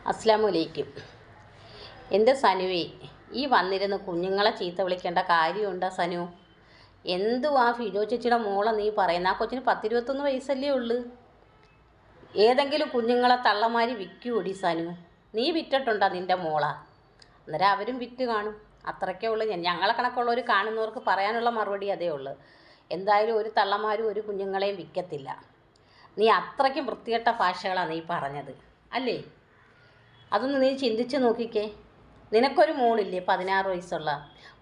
അസ്സലാമലൈക്കും. എൻ്റെ സനുവേ, ഈ വന്നിരുന്ന് കുഞ്ഞുങ്ങളെ ചീത്ത വിളിക്കേണ്ട കാര്യമുണ്ടോ സനു? എന്തുവാ ഫിജോ ചേച്ചിയുടെ മോളെ നീ പറയുന്ന? ആ കൊച്ചിന് 10-21 വയസ്സല്ലേ ഉള്ളു. ഏതെങ്കിലും കുഞ്ഞുങ്ങളെ തള്ളമാരി വിൽക്കൂടി സനു? നീ വിറ്റിട്ടുണ്ടോ നിൻ്റെ മോളെ? അന്നേരം അവരും വിറ്റ് കാണും. അത്രയ്ക്കേ ഉള്ളൂ. ഞങ്ങളെ കണക്കുള്ളവർ കാണുന്നവർക്ക് പറയാനുള്ള മറുപടി അതേ ഉള്ളൂ. എന്തായാലും ഒരു തള്ളമാരും ഒരു കുഞ്ഞുങ്ങളെയും വിൽക്കത്തില്ല. നീ അത്രയ്ക്കും വൃത്തികെട്ട ഭാഷകളാണ് നീ പറഞ്ഞത് അല്ലേ? അതൊന്ന് നീ ചിന്തിച്ച് നോക്കിക്കേ. നിനക്കൊരു മോളില്ലേ 16 വയസ്സുള്ള?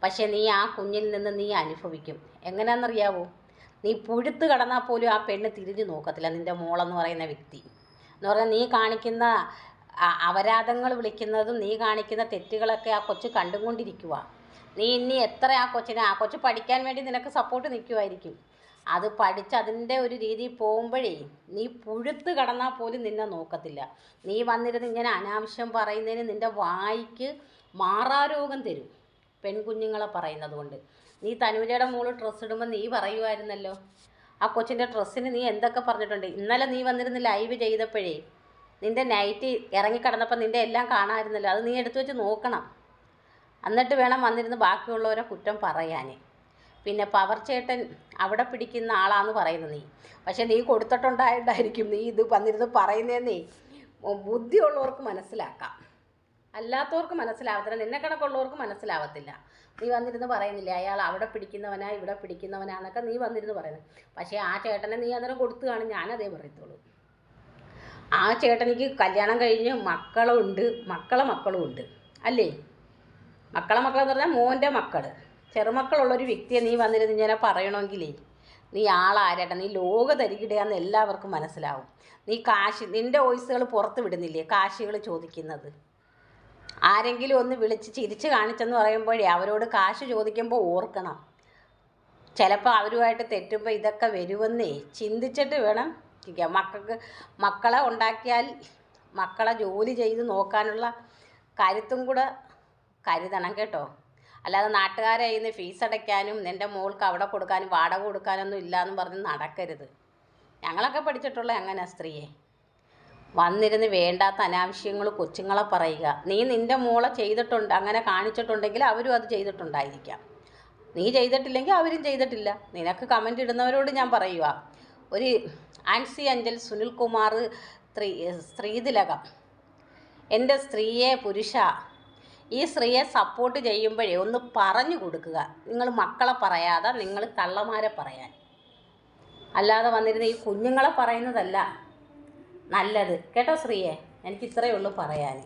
പക്ഷേ നീ ആ കുഞ്ഞിൽ നിന്ന് നീ അനുഭവിക്കും. എങ്ങനെയാണെന്നറിയാവോ? നീ പുഴുത്ത് കടന്നാൽ പോലും ആ പെണ്ണ് തിരിഞ്ഞു നോക്കത്തില്ല, നിൻ്റെ മോളെന്ന് പറയുന്ന വ്യക്തി. എന്ന് പറഞ്ഞാൽ നീ കാണിക്കുന്ന അപരാധങ്ങൾ വിളിക്കുന്നതും നീ കാണിക്കുന്ന തെറ്റുകളൊക്കെ ആ കൊച്ച് കണ്ടുകൊണ്ടിരിക്കുക. നീ ഇനി എത്ര ആ കൊച്ച് പഠിക്കാൻ വേണ്ടി നിനക്ക് സപ്പോർട്ട് നിൽക്കുമായിരിക്കും. അത് പഠിച്ച് അതിൻ്റെ ഒരു രീതിയിൽ പോകുമ്പോഴേ നീ പുഴുത്ത് കടന്നാൽ പോലും നിന്നെ നോക്കത്തില്ല. നീ വന്നിരുന്ന് ഇങ്ങനെ അനാവശ്യം പറയുന്നതിന് നിൻ്റെ വായിക്ക് മാറാരോഗം തരും, പെൺകുഞ്ഞുങ്ങളെ പറയുന്നത് കൊണ്ട്. നീ തനുജയുടെ മോള് ഡ്രസ്സ് ഇടുമ്പോൾ നീ പറയുമായിരുന്നല്ലോ, ആ കൊച്ചിൻ്റെ ഡ്രസ്സിന് നീ എന്തൊക്കെ പറഞ്ഞിട്ടുണ്ട്. ഇന്നലെ നീ വന്നിരുന്ന് ലൈവ് ചെയ്തപ്പോഴേ നിൻ്റെ നൈറ്റ് ഇറങ്ങിക്കിടന്നപ്പോൾ നിൻ്റെ എല്ലാം കാണാമായിരുന്നല്ലോ. അത് നീ എടുത്തു വെച്ച് നോക്കണം. എന്നിട്ട് വേണം വന്നിരുന്ന് ബാക്കിയുള്ളവരെ കുറ്റം പറയാൻ. പിന്നെ പവർ ചേട്ടൻ അവിടെ പിടിക്കുന്ന ആളാന്ന് പറയുന്നത് നീ. പക്ഷെ നീ കൊടുത്തിട്ടുണ്ടായിട്ടായിരിക്കും നീ ഇത് വന്നിരുന്ന് പറയുന്നതെന്നേ. ബുദ്ധിയുള്ളവർക്ക് മനസ്സിലാക്കാം, അല്ലാത്തവർക്ക് മനസ്സിലാവത്തില്ല. നിന്നെ കണക്കുള്ളവർക്ക് മനസ്സിലാവത്തില്ല. നീ വന്നിരുന്ന് പറയുന്നില്ല അയാൾ അവിടെ പിടിക്കുന്നവനാ ഇവിടെ പിടിക്കുന്നവനാന്നൊക്കെ നീ വന്നിരുന്ന് പറയുന്നത്. പക്ഷേ ആ ചേട്ടനെ നീ അന്നേരം കൊടുത്തു കാണും. ഞാനതേ പറയത്തുള്ളൂ. ആ ചേട്ടനിക്ക് കല്യാണം കഴിഞ്ഞ് മക്കളുണ്ട്, മക്കളും ഉണ്ട് അല്ലേ? മക്കളെന്ന് പറഞ്ഞാൽ മോൻ്റെ മക്കൾ, ചെറുമക്കളുള്ളൊരു വ്യക്തിയെ നീ വന്നിരുന്ന് ഇങ്ങനെ പറയണമെങ്കിലേ നീ ആളാരട്ടെ, നീ ലോക തരികിടയാന്ന് എല്ലാവർക്കും മനസ്സിലാവും. നീ നിൻ്റെ വോയിസുകൾ പുറത്ത് വിടുന്നില്ലേ, കാശുകൾ ചോദിക്കുന്നത്? ആരെങ്കിലും ഒന്ന് വിളിച്ച് ചിരിച്ച് കാണിച്ചെന്ന് പറയുമ്പോഴേ അവരോട് കാശ് ചോദിക്കുമ്പോൾ ഓർക്കണം, ചിലപ്പോൾ അവരുമായിട്ട് തെറ്റുമ്പോൾ ഇതൊക്കെ വരുമെന്നേ ചിന്തിച്ചിട്ട് വേണം. മക്കളെ ഉണ്ടാക്കിയാൽ മക്കളെ ജോലി ചെയ്ത് നോക്കാനുള്ള കരുത്തും കൂടെ കരുതണം കേട്ടോ. അല്ലാതെ നാട്ടുകാരെ ഇന്ന് ഫീസ് അടയ്ക്കാനും നിൻ്റെ മോൾക്ക് അവിടെ കൊടുക്കാനും വാടക കൊടുക്കാനൊന്നും ഇല്ലയെന്നും പറഞ്ഞ് നടക്കരുത്. ഞങ്ങളൊക്കെ പഠിച്ചിട്ടുള്ള അങ്ങനെ സ്ത്രീയെ വന്നിരുന്ന് വേണ്ടാത്ത അനാവശ്യങ്ങൾ കൊച്ചുങ്ങളെ പറയുക. നീ നിൻ്റെ മോളെ ചെയ്തിട്ടുണ്ട്, അങ്ങനെ കാണിച്ചിട്ടുണ്ടെങ്കിൽ അവരും അത് ചെയ്തിട്ടുണ്ടായിരിക്കാം. നീ ചെയ്തിട്ടില്ലെങ്കിൽ അവരും ചെയ്തിട്ടില്ല. നിനക്ക് കമൻ്റ് ഇടുന്നവരോട് ഞാൻ പറയുക, ഒരു ആൻസി അഞ്ചൽ, സുനിൽകുമാർ, സ്ത്രീതിലകം, എൻ്റെ സ്ത്രീയെ പുരുഷ, ഈ സ്ത്രീയെ സപ്പോർട്ട് ചെയ്യുമ്പോഴേ ഒന്ന് പറഞ്ഞു കൊടുക്കുക. നിങ്ങൾ മക്കളെ പറയാതെ നിങ്ങൾ കള്ളന്മാരെ പറയാൻ, അല്ലാതെ വന്നിരുന്ന ഈ കുഞ്ഞുങ്ങളെ പറയുന്നതല്ല നല്ലത് കേട്ടോ. സ്ത്രീയെ, എനിക്ക് ഇത്രയേ ഉള്ളൂ പറയാൻ.